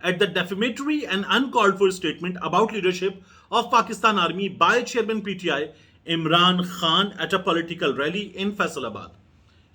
at the defamatory and uncalled for statement about leadership of Pakistan Army by Chairman PTI Imran Khan at a political rally in Faisalabad।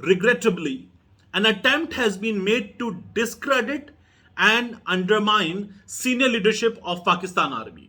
regrettably an attempt has been made to discredit and undermine senior leadership of Pakistan Army।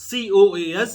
COAS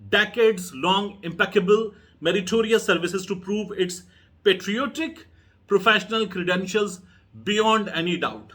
decades long impeccable meritorious services to prove its patriotic professional credentials beyond any doubt।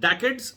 decades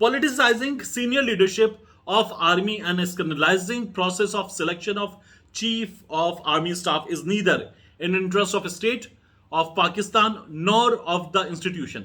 Politicizing senior leadership of army and scandalizing process of selection of chief of army staff is neither in interest of state of Pakistan nor of the institution।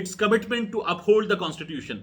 its commitment to uphold the constitution।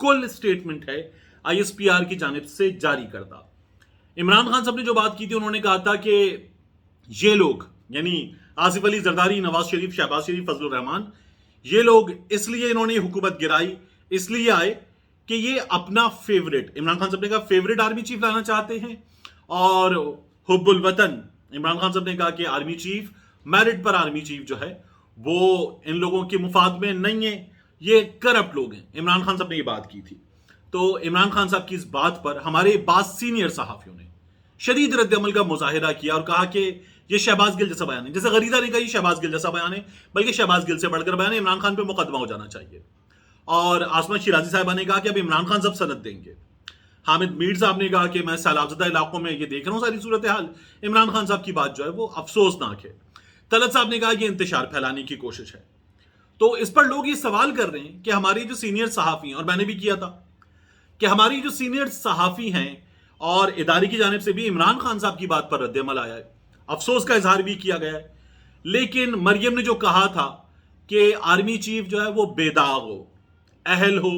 کل statement ہے ISPR کی جانب سے جاری کردہ. عمران خان صاحب نے جو بات کی تھی انہوں نے کہا تھا کہ یہ لوگ یعنی آصف علی زرداری, نواز شریف, شہباز شریف, فضل الرحمان, یہ لوگ اس لیے انہوں نے حکومت گرائی, اس لیے آئے کہ یہ اپنا فیوریٹ, عمران خان صاحب نے کہا فیوریٹ آرمی چیف لانا چاہتے ہیں, اور حب الوطن عمران خان صاحب نے کہا کہ آرمی چیف, میرٹ پر آرمی چیف جو ہے وہ ان لوگوں کے مفاد میں نہیں ہے, یہ کرپٹ لوگ ہیں. عمران خان صاحب نے یہ بات کی تھی. تو عمران خان صاحب کی اس بات پر ہمارے بعض سینئر صحافیوں نے شدید رد عمل کا مظاہرہ کیا اور کہا کہ یہ شہباز گل جیسا بیان ہے. جیسے غریدہ نے کہا یہ شہباز گل جیسا بیان ہے, بلکہ شہباز گل سے بڑھ کر بیان ہے, عمران خان پہ مقدمہ ہو جانا چاہیے. اور آسمہ شیرازی صاحبہ نے کہا کہ اب عمران خان صاحب سند دیں گے. حامد میر صاحب نے کہا کہ میں سیلاب زدہ علاقوں میں یہ دیکھ رہا ہوں ساری صورتحال, عمران خان صاحب کی بات جو ہے وہ افسوسناک ہے. طلعت صاحب نے کہا یہ انتشار پھیلانے کی کوشش ہے. تو اس پر لوگ یہ سوال کر رہے ہیں کہ ہماری جو سینئر صحافی ہیں, اور میں نے بھی کیا تھا کہ ہماری جو سینئر صحافی ہیں اور ادارے کی جانب سے بھی عمران خان صاحب کی بات پر رد عمل آیا ہے, افسوس کا اظہار بھی کیا گیا ہے, لیکن مریم نے جو کہا تھا کہ آرمی چیف جو ہے وہ بے داغ ہو, اہل ہو,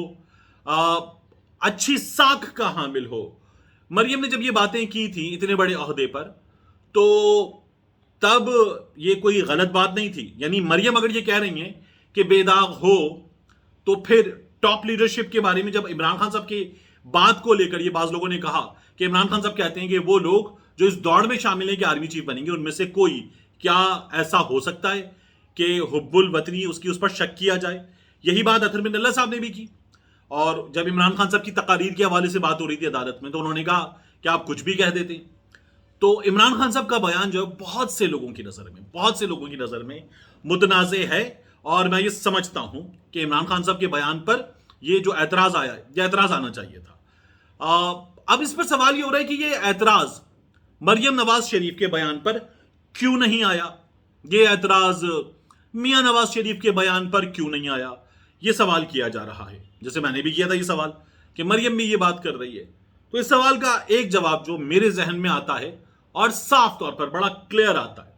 اچھی ساکھ کا حامل ہو. مریم نے جب یہ باتیں کی تھیں اتنے بڑے عہدے پر, تو تب یہ کوئی غلط بات نہیں تھی. یعنی مریم اگر یہ کہہ رہی ہیں کہ بے داغ ہو, تو پھر ٹاپ لیڈرشپ کے بارے میں جب عمران خان صاحب کی بات کو لے کر یہ بعض لوگوں نے کہا کہ عمران خان صاحب کہتے ہیں کہ وہ لوگ جو اس دوڑ میں شامل ہیں کہ آرمی چیف بنیں گے, ان میں سے کوئی کیا ایسا ہو سکتا ہے کہ حب الوطنی اس پر شک کیا جائے. یہی بات اطہر بن اللہ صاحب نے بھی کی. اور جب عمران خان صاحب کی تقاریر کے حوالے سے بات ہو رہی تھی عدالت میں, تو انہوں نے کہا کہ آپ کچھ بھی کہہ دیتے ہیں. تو عمران خان صاحب کا بیان جو ہے بہت سے لوگوں کی نظر میں متنازع ہے, اور میں یہ سمجھتا ہوں کہ عمران خان صاحب کے بیان پر یہ جو اعتراض آیا ہے یہ اعتراض آنا چاہیے تھا. اب اس پر سوال یہ ہو رہا ہے کہ یہ اعتراض مریم نواز شریف کے بیان پر کیوں نہیں آیا, یہ اعتراض میاں نواز شریف کے بیان پر کیوں نہیں آیا, یہ سوال کیا جا رہا ہے. جیسے میں نے بھی کیا تھا یہ سوال کہ مریم بھی یہ بات کر رہی ہے. تو اس سوال کا ایک جواب جو میرے ذہن میں آتا ہے اور صاف طور پر بڑا کلیئر آتا ہے,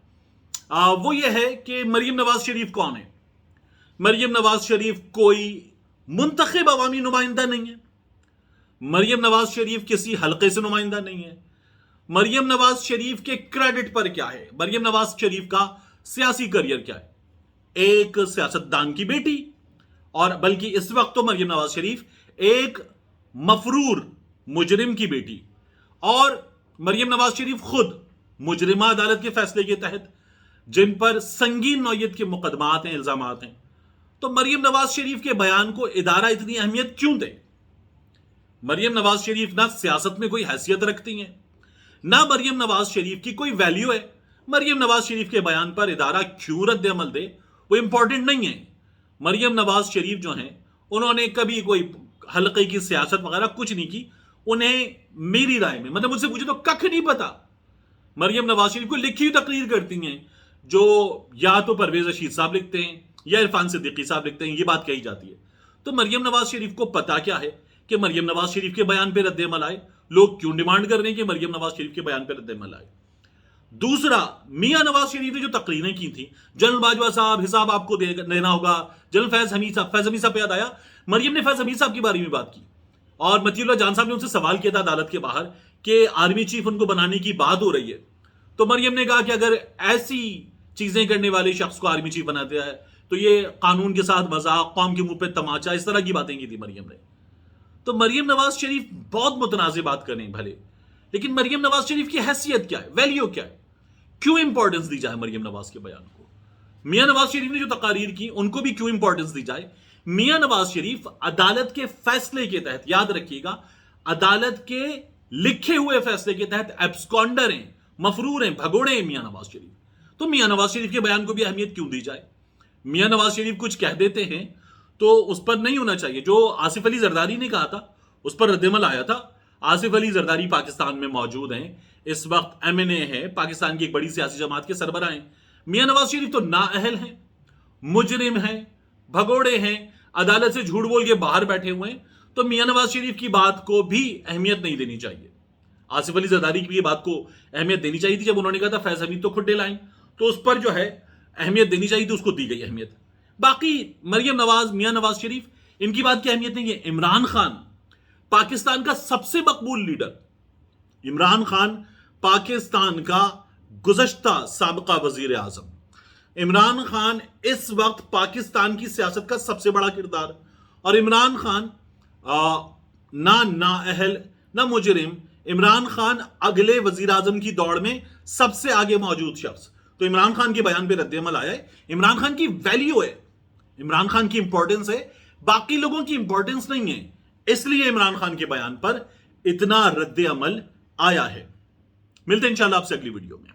وہ یہ ہے کہ مریم نواز شریف کون ہے. مریم نواز شریف کوئی منتخب عوامی نمائندہ نہیں ہے. مریم نواز شریف کسی حلقے سے نمائندہ نہیں ہے. مریم نواز شریف کے کریڈٹ پر کیا ہے, مریم نواز شریف کا سیاسی کریئر کیا ہے, ایک سیاستدان کی بیٹی, اور بلکہ اس وقت تو مریم نواز شریف ایک مفرور مجرم کی بیٹی, اور مریم نواز شریف خود مجرمہ عدالت کے فیصلے کے تحت جن پر سنگین نوعیت کے مقدمات ہیں, الزامات ہیں. تو مریم نواز شریف کے بیان کو ادارہ اتنی اہمیت کیوں دے؟ مریم نواز شریف نہ سیاست میں کوئی حیثیت رکھتی ہیں, نہ مریم نواز شریف کی کوئی ویلیو ہے. مریم نواز شریف کے بیان پر ادارہ کیوں رد عمل دے وہ امپورٹنٹ نہیں ہے. مریم نواز شریف جو ہیں انہوں نے کبھی کوئی حلقے کی سیاست وغیرہ کچھ نہیں کی. انہیں میری رائے میں, مطلب مجھ سے پوچھے تو ککھ نہیں پتا. مریم نواز شریف کو لکھی ہوئی تقریر کرتی ہیں جو یا تو پرویز رشید صاحب لکھتے ہیں یا عرفان صدیقی صاحب لکھتے ہیں, یہ بات کہی جاتی ہے. تو مریم نواز شریف کو پتا کیا ہے کہ مریم نواز شریف کے بیان پہ رد عمل آئے؟ لوگ کیوں ڈیمانڈ کر رہے ہیں کہ مریم نواز شریف کے بیان پہ رد عمل آئے؟ دوسرا, میاں نواز شریف نے جو تقریریں کی تھیں, جنرل باجوہ صاحب حساب آپ کو دینا ہوگا, جنرل فیض حمید صاحب پہ یاد آیا, مریم نے فیض حمید صاحب کے بارے میں بات کی, اور متی اللہ جان صاحب نے ان سے سوال کیا تھا عدالت کے باہر کہ آرمی چیف ان کو بنانے کی بات ہو رہی ہے. تو مریم نے کہا کہ اگر ایسی چیزیں کرنے والے شخص کو آرمی چیف بنا دیا ہے تو یہ قانون کے ساتھ مذاق, قوم کے منہ پہ تماچا, اس طرح کی باتیں کی تھی مریم نے. تو مریم نواز شریف بہت متنازع بات کریں بھلے, لیکن مریم نواز شریف کی حیثیت کیا ہے, ویلیو کیا ہے, کیوں امپورٹنس دی جائے مریم نواز کے بیان کو؟ میاں نواز شریف نے جو تقاریر کی ان کو بھی کیوں امپورٹنس دی جائے؟ میاں نواز شریف عدالت کے فیصلے کے تحت, یاد رکھیے گا, عدالت کے لکھے ہوئے فیصلے کے تحت ایبسکونڈر ہیں, مفرور ہیں, بھگوڑے ہیں میاں نواز شریف. تو میاں نواز شریف کے بیان کو بھی اہمیت کیوں دی جائے؟ میاں نواز شریف کچھ کہہ دیتے ہیں تو اس پر نہیں ہونا چاہیے. جو آصف علی زرداری نے کہا تھا اس پر رد عمل آیا تھا. آصف علی زرداری پاکستان میں موجود ہیں, اس وقت MNA ہے, پاکستان کی ایک بڑی سیاسی جماعت کے سربراہ ہیں. میاں نواز شریف تو نااہل ہیں, مجرم ہیں, بھگوڑے ہیں, عدالت سے جھوٹ بول کے باہر بیٹھے ہوئے ہیں. تو میاں نواز شریف کی بات کو بھی اہمیت نہیں دینی چاہیے. آصف علی زرداری کی بھی بات کو اہمیت دینی چاہیے تھی. جب انہوں نے کہا تھا فیض حمید تو کھڈے لائیں, تو اس پر جو ہے اہمیت دینی چاہیے تھی, اس کو دی گئی اہمیت. باقی مریم نواز, میاں نواز شریف ان کی بات کی اہمیت نہیں ہے. عمران خان پاکستان کا سب سے مقبول لیڈر, عمران خان پاکستان کا گزشتہ سابقہ وزیر اعظم, عمران خان اس وقت پاکستان کی سیاست کا سب سے بڑا کردار, اور عمران خان نہ نااہل نہ مجرم, عمران خان اگلے وزیر اعظم کی دوڑ میں سب سے آگے موجود شخص. تو عمران خان کے بیان پہ رد عمل آیا ہے. عمران خان کی ویلیو ہے, عمران خان کی امپورٹنس ہے, باقی لوگوں کی امپورٹنس نہیں ہے, اس لیے عمران خان کے بیان پر اتنا رد عمل آیا ہے. ملتے ہیں انشاءاللہ آپ سے اگلی ویڈیو میں.